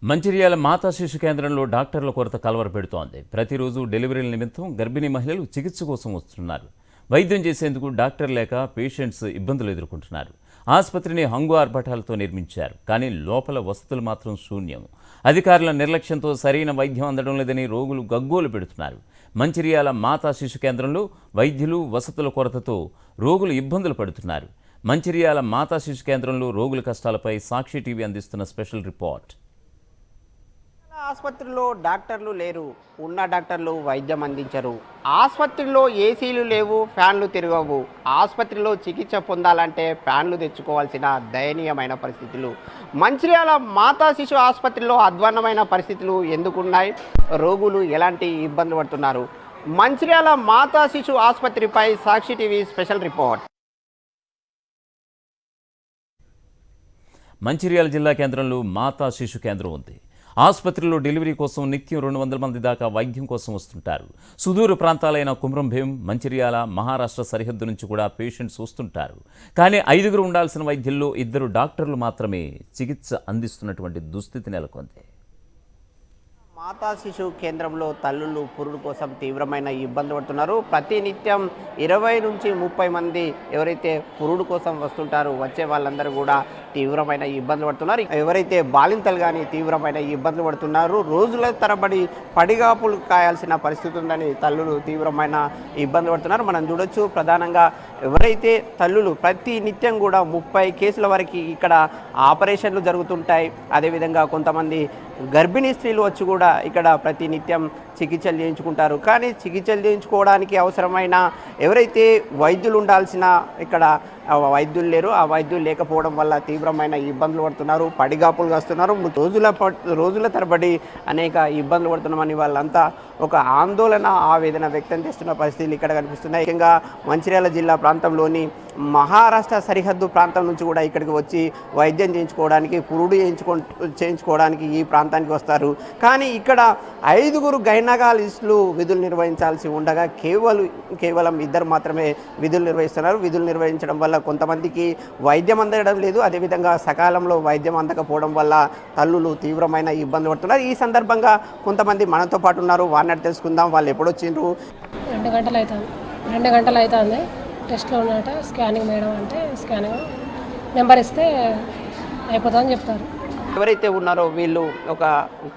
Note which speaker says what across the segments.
Speaker 1: మంచిర్యాల మాతా శిశు కేంద్రంలో డాక్టర్ల కొరత కలవరపెడుతోంది. ప్రతిరోజు డెలివరీల నిమిత్తం గర్భిణీ మహిళలు చికిత్స కోసం వస్తున్నారు. వైద్యం చేసేందుకు డాక్టర్ లేక పేషెంట్స్ ఇబ్బందులు ఎదుర్కొంటున్నారు. ఆసుపత్రిని హంగు ఆర్భటాలతో నిర్మించారు, కానీ లోపల వసతులు మాత్రం శూన్యం. అధికారుల నిర్లక్ష్యంతో సరైన వైద్యం అందడం లేదని రోగులు గగ్గోలు పెడుతున్నారు. మంచిర్యాల మాతా శిశు కేంద్రంలో వైద్యులు వసతుల కొరతతో రోగులు ఇబ్బందులు పడుతున్నారు. మంచిర్యాల మాతా శిశు కేంద్రంలో రోగుల కష్టాలపై సాక్షి టీవీ అందిస్తున్న స్పెషల్ రిపోర్ట్.
Speaker 2: ఆసుపత్రిలో డాక్టర్లు లేరు, ఉన్న డాక్టర్లు వైద్యం అందించరు. ఆసుపత్రిలో ఏసీలు లేవు, ఫ్యాన్లు తిరగవు. ఆసుపత్రిలో చికిత్స పొందాలంటే ఫ్యాన్లు తెచ్చుకోవాల్సిన దయనీయమైన పరిస్థితులు. మంచిర్యాల మాతా శిశు ఆసుపత్రిలో అధ్వాన్నమైన పరిస్థితులు ఎందుకున్నాయి? రోగులు ఎలాంటి ఇబ్బందులు పడుతున్నారు? మంచిర్యాల మాతా శిశు ఆసుపత్రిపై సాక్షి టీవీ స్పెషల్ రిపోర్ట్.
Speaker 1: మంచిర్యాల జిల్లా కేంద్రంలో మాతా శిశు కేంద్రం ఉంది. ఆసుపత్రిలో డెలివరీ కోసం నిత్యం 200 మంది దాకా వైద్యం కోసం వస్తుంటారు. సుదూర ప్రాంతాలైన కుమ్రంభీం, మంచిర్యాల, మహారాష్ట్ర సరిహద్దు నుంచి కూడా పేషెంట్స్ వస్తుంటారు. కానీ 5 ఉండాల్సిన వైద్యుల్లో 2 డాక్టర్లు మాత్రమే చికిత్స అందిస్తున్నటువంటి దుస్థితి నెలకొంది.
Speaker 2: మాతా శిశు కేంద్రంలో తల్లులు పురుడు కోసం తీవ్రమైన ఇబ్బంది పడుతున్నారు. ప్రతి నిత్యం 20 నుంచి 30 మంది ఎవరైతే పురుడు కోసం వస్తుంటారో వచ్చే వాళ్ళందరూ కూడా తీవ్రమైన ఇబ్బందులు పడుతున్నారు. ఎవరైతే బాలింతలు కానీ తీవ్రమైన ఇబ్బందులు పడుతున్నారు. రోజుల తరబడి పడిగాపులు కాయాల్సిన పరిస్థితి ఉందని తల్లులు తీవ్రమైన ఇబ్బంది పడుతున్నారు. మనం చూడొచ్చు, ప్రధానంగా ఎవరైతే తల్లులు ప్రతి నిత్యం కూడా 30 కేసుల వరకు ఇక్కడ ఆపరేషన్లు జరుగుతుంటాయి. అదేవిధంగా కొంతమంది గర్భిణీ స్త్రీలు వచ్చి కూడా ఇక్కడ ప్రతి నిత్యం చికిత్సలు చేయించుకుంటారు. కానీ చికిత్సలు చేయించుకోవడానికి అవసరమైన ఎవరైతే వైద్యులు ఉండాల్సిన ఇక్కడ వైద్యులు లేరు. ఆ వైద్యులు లేకపోవడం వల్ల తీవ్రమైన ఇబ్బందులు పడుతున్నారు, పడిగాపులు కాస్తున్నారు. రోజుల తరబడి అనేక ఇబ్బందులు పడుతున్నామని వాళ్ళంతా ఒక ఆందోళన, ఆవేదన వ్యక్తం చేస్తున్న పరిస్థితులు ఇక్కడ కనిపిస్తున్నాయి. ముఖ్యంగా మంచిర్యాల జిల్లా ప్రాంతంలోని మహారాష్ట్ర సరిహద్దు ప్రాంతం నుంచి కూడా ఇక్కడికి వచ్చి వైద్యం చేయించుకోవడానికి, పురుడు చేయించుకోవడానికి ఈ ప్రాంతానికి వస్తారు. కానీ ఇక్కడ 5 గైనకాలజిస్టులు విధులు నిర్వహించాల్సి ఉండగా కేవలం 2 మాత్రమే విధులు నిర్వహిస్తున్నారు. విధులు నిర్వహించడం వల్ల కొంతమందికి వైద్యం అందడం లేదు. అదేవిధంగా సకాలంలో వైద్యం అందకపోవడం వల్ల తల్లులు తీవ్రమైన ఇబ్బంది పడుతున్నారు. ఈ సందర్భంగా కొంతమంది మనతో పాటు ఉన్నారు, వారిని తెలుసుకుందాం. వాళ్ళు ఎప్పుడు వచ్చిండ్రు?
Speaker 3: 2 గంటలు అవుతుంది. టెస్ట్లో ఉన్నట స్కానింగ్ మేడం అంటే స్కానింగ్ నెంబర్ ఇస్తే అయిపోతుందని చెప్తారు.
Speaker 2: ఎవరైతే ఉన్నారో వీళ్ళు ఒక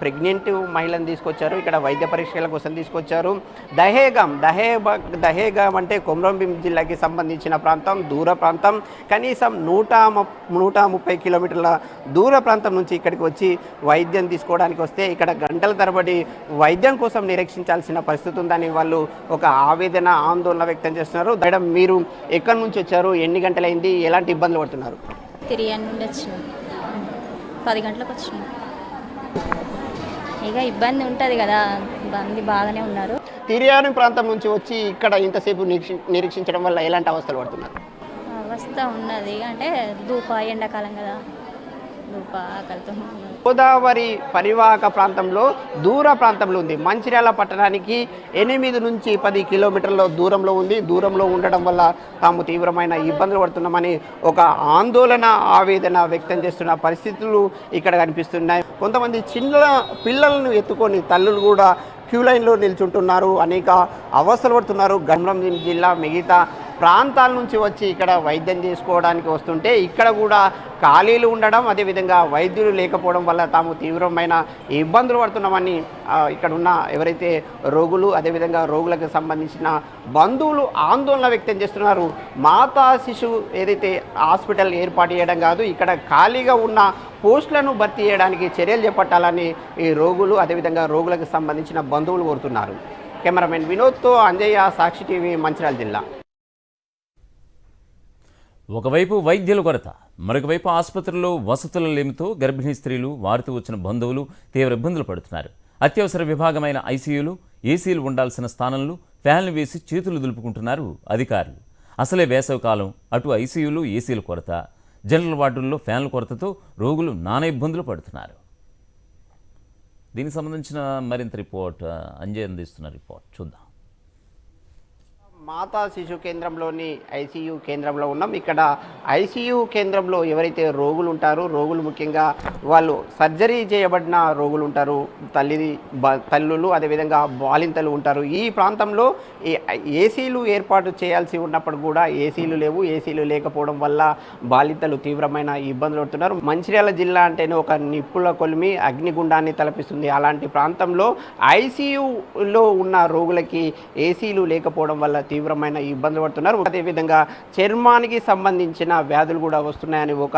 Speaker 2: ప్రెగ్నెంట్ మహిళను తీసుకొచ్చారు. ఇక్కడ వైద్య పరీక్షల కోసం తీసుకొచ్చారు. దహేగాం అంటే కొమ్రంభీం జిల్లాకి సంబంధించిన ప్రాంతం, దూర ప్రాంతం. కనీసం 130 కిలోమీటర్ల దూర ప్రాంతం నుంచి ఇక్కడికి వచ్చి వైద్యం తీసుకోవడానికి వస్తే ఇక్కడ గంటల తరబడి వైద్యం కోసం నిరీక్షించాల్సిన పరిస్థితి ఉందని వాళ్ళు ఒక ఆవేదన, ఆందోళన వ్యక్తం చేస్తున్నారు. మేడం, మీరు ఎక్కడి నుంచి వచ్చారు? ఎన్ని గంటలైంది? ఎలాంటి ఇబ్బందులు పడుతున్నారు?
Speaker 4: తిరిగి నుండి వచ్చినాం. 10 గంటలకు వచ్చినాం. ఇక ఇబ్బంది ఉంటుంది కదా, ఇబ్బంది బాగానే ఉన్నారు.
Speaker 2: తిరియాని ప్రాంతం నుంచి వచ్చి ఇక్కడ ఇంతసేపు నిరీక్షించడం వల్ల ఎలాంటి అవస్థలు పడుతున్నారు?
Speaker 4: అవస్థ ఉన్నది అంటే ఎండాకాలం కదా, ఆకలితో.
Speaker 2: గోదావరి పరివాహక ప్రాంతంలో దూర ప్రాంతంలో ఉంది. మంచిర్యాల పట్టణానికి 8 నుంచి 10 కిలోమీటర్ల దూరంలో ఉంది. దూరంలో ఉండడం వల్ల తాము తీవ్రమైన ఇబ్బందులు పడుతున్నామని ఒక ఆందోళన, ఆవేదన వ్యక్తం చేస్తున్న పరిస్థితులు ఇక్కడ కనిపిస్తున్నాయి. కొంతమంది చిన్న పిల్లలను ఎత్తుకొని తల్లులు కూడా క్యూ లైన్లో నిల్చుంటున్నారు, అనేక అవస్థలు పడుతున్నారు. కొమ్రంభీం జిల్లా మిగతా ప్రాంతాల నుంచి వచ్చి ఇక్కడ వైద్యం చేసుకోవడానికి వస్తుంటే ఇక్కడ కూడా ఖాళీలు ఉండడం, అదేవిధంగా వైద్యులు లేకపోవడం వల్ల తాము తీవ్రమైన ఇబ్బందులు పడుతున్నామని ఇక్కడున్న ఎవరైతే రోగులు, అదేవిధంగా రోగులకు సంబంధించిన బంధువులు ఆందోళన వ్యక్తం చేస్తున్నారు. మాతా శిశు ఏదైతే హాస్పిటల్ ఏర్పాటు చేయడం కాదు, ఇక్కడ ఖాళీగా ఉన్న పోస్టులను భర్తీ చేయడానికి చర్యలు చేపట్టాలని ఈ రోగులు, అదేవిధంగా రోగులకు సంబంధించిన బంధువులు కోరుతున్నారు. కెమెరామెన్ వినోద్తో అంజయ్య, సాక్షి టీవీ, మంచిర్యాల జిల్లా.
Speaker 1: ఒకవైపు వైద్యుల కొరత, మరొకవైపు ఆసుపత్రుల్లో వసతుల లేమితో గర్భిణీ స్త్రీలు, వారితో వచ్చిన బంధువులు తీవ్ర ఇబ్బందులు పడుతున్నారు. అత్యవసర విభాగమైన ఐసీయూలు, ఏసీలు ఉండాల్సిన స్థానంలో ఫ్యాన్లు వేసి చేతులు దులుపుకుంటున్నారు అధికారులు. అసలే వేసవికాలం, అటు ఐసీయూలు, ఏసీల కొరత, జనరల్ వార్డుల్లో ఫ్యాన్ల కొరతతో రోగులు నానా ఇబ్బందులు పడుతున్నారు. దీనికి సంబంధించిన మరింత రిపోర్ట్ అంజయ్ అందిస్తున్న రిపోర్ట్ చూద్దాం.
Speaker 2: మాతా శిశు కేంద్రంలోని ఐసీయూ కేంద్రంలో ఉన్నాం. ఇక్కడ ఐసీయూ కేంద్రంలో ఎవరైతే రోగులు ఉంటారో, రోగులు ముఖ్యంగా వాళ్ళు సర్జరీ చేయబడిన రోగులు ఉంటారు, తల్లులు అదేవిధంగా బాలింతలు ఉంటారు. ఈ ప్రాంతంలో ఏసీలు ఏర్పాటు చేయాల్సి ఉన్నప్పుడు కూడా ఏసీలు లేవు. ఏసీలు లేకపోవడం వల్ల బాలింతలు తీవ్రమైన ఇబ్బందులు పడుతున్నారు. మంచిర్యాల జిల్లా అంటేనే ఒక నిప్పుల కొలిమి, అగ్నిగుండాన్ని తలపిస్తుంది. అలాంటి ప్రాంతంలో ఐసీయూలో ఉన్న రోగులకి ఏసీలు లేకపోవడం వల్ల తీవ్రమైన ఇబ్బందులు పడుతున్నారు. అదేవిధంగా చర్మానికి సంబంధించిన వ్యాధులు కూడా వస్తున్నాయని ఒక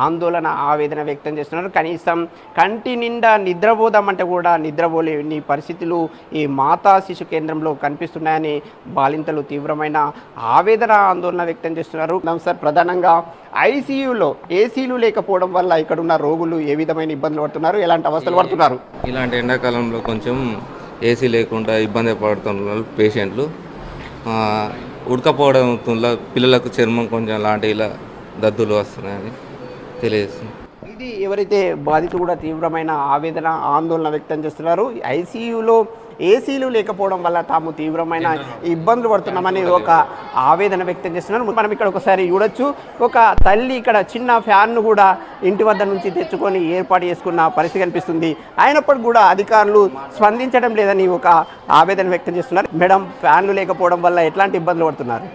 Speaker 2: ఆందోళన, ఆవేదన వ్యక్తం చేస్తున్నారు. కనీసం కంటి నిండా నిద్రపోదామంటే కూడా నిద్రపోలేని పరిస్థితులు ఈ మాతా శిశు కేంద్రంలో కనిపిస్తున్నాయని బాలింతలు తీవ్రమైన ఆవేదన, ఆందోళన వ్యక్తం చేస్తున్నారు. సార్, ప్రధానంగా ఐసీయూలో ఏసీలు లేకపోవడం వల్ల ఇక్కడ ఉన్న రోగులు ఏ విధమైన ఇబ్బందులు పడుతున్నారు, ఎలాంటి అవస్థలు పడుతున్నారు?
Speaker 5: ఇలాంటి ఎండాకాలంలో కొంచెం ఏసీ లేకుండా ఇబ్బంది పడుతున్నారు పేషెంట్లు. ఉడకపోవడం పిల్లలకు చర్మం కొంచెం లాంటి ఇలా దద్దులు వస్తున్నాయని తెలియజేస్తుంది.
Speaker 2: ఇది ఎవరైతే బాధితులు కూడా తీవ్రమైన ఆవేదన, ఆందోళన వ్యక్తం చేస్తున్నారు. ఐసీయూలో ఏసీలు లేకపోవడం వల్ల తాము తీవ్రమైన ఇబ్బందులు పడుతున్నామని ఒక ఆవేదన వ్యక్తం చేస్తున్నారు. మనం ఇక్కడ ఒకసారి చూడొచ్చు, ఒక తల్లి ఇక్కడ చిన్న ఫ్యాన్ను కూడా ఇంటి వద్ద నుంచి తెచ్చుకొని ఏర్పాటు చేసుకున్న పరిస్థితి కనిపిస్తుంది. అయినప్పటికీ కూడా అధికారులు స్పందించడం లేదని ఒక ఆవేదన వ్యక్తం చేస్తున్నారు. మేడం, ఫ్యాన్లు లేకపోవడం వల్ల ఎట్లాంటి ఇబ్బందులు పడుతున్నారు?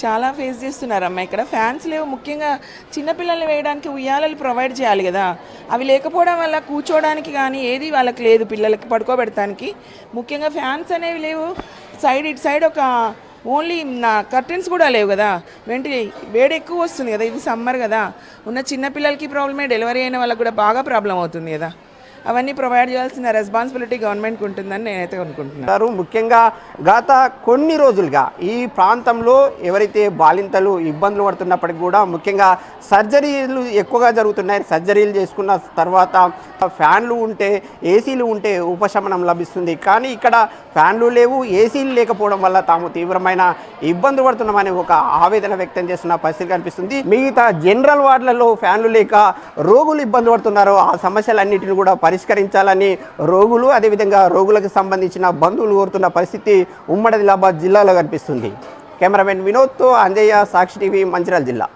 Speaker 6: చాలా ఫేస్ చేస్తున్నారమ్మా. ఇక్కడ ఫ్యాన్స్ లేవు. ముఖ్యంగా చిన్నపిల్లల్ని వేయడానికి ఉయ్యాలలు ప్రొవైడ్ చేయాలి కదా, అవి లేకపోవడం వల్ల కూర్చోవడానికి కానీ ఏది వాళ్ళకి లేదు. పిల్లలకి పడుకోబెడటానికి ముఖ్యంగా ఫ్యాన్స్ అనేవి లేవు. ఇటు సైడ్ ఒక ఓన్లీ కర్టెన్స్ కూడా లేవు కదా. వేడి ఎక్కువ వస్తుంది కదా, ఇది సమ్మర్ కదా. ఉన్న చిన్నపిల్లలకి ప్రాబ్లమే, డెలివరీ అయిన వాళ్ళకి కూడా బాగా ప్రాబ్లం అవుతుంది కదా. అవన్నీ ప్రొవైడ్ చేయాల్సిన రెస్పాన్సిబిలిటీ గవర్నమెంట్కి ఉంటుందని నేనైతే అనుకుంటున్నాను.
Speaker 2: ముఖ్యంగా గత కొన్ని రోజులుగా ఈ ప్రాంతంలో ఎవరైతే బాలింతలు ఇబ్బందులు పడుతున్నప్పటికీ కూడా ముఖ్యంగా సర్జరీలు ఎక్కువగా జరుగుతున్నాయి. సర్జరీలు చేసుకున్న తర్వాత ఫ్యాన్లు ఉంటే, ఏసీలు ఉంటే ఉపశమనం లభిస్తుంది. కానీ ఇక్కడ ఫ్యాన్లు లేవు, ఏసీలు లేకపోవడం వల్ల తాము తీవ్రమైన ఇబ్బందులు పడుతున్నామని ఒక ఆవేదన వ్యక్తం చేస్తున్న పరిస్థితి కనిపిస్తుంది. మిగతా జనరల్ వార్డులలో ఫ్యాన్లు లేక రోగులు ఇబ్బంది పడుతున్నారు. ఆ సమస్యలన్నింటినీ కూడా పరిష్కరించాలని రోగులు, అదేవిధంగా రోగులకు సంబంధించిన బంధువులు కోరుతున్న పరిస్థితి ఉమ్మడి ఆదిలాబాద్ జిల్లాలో కనిపిస్తుంది. కెమెరామెన్ వినోద్తో అంజయ్య, సాక్షి టీవీ, మంచిర్యాల జిల్లా.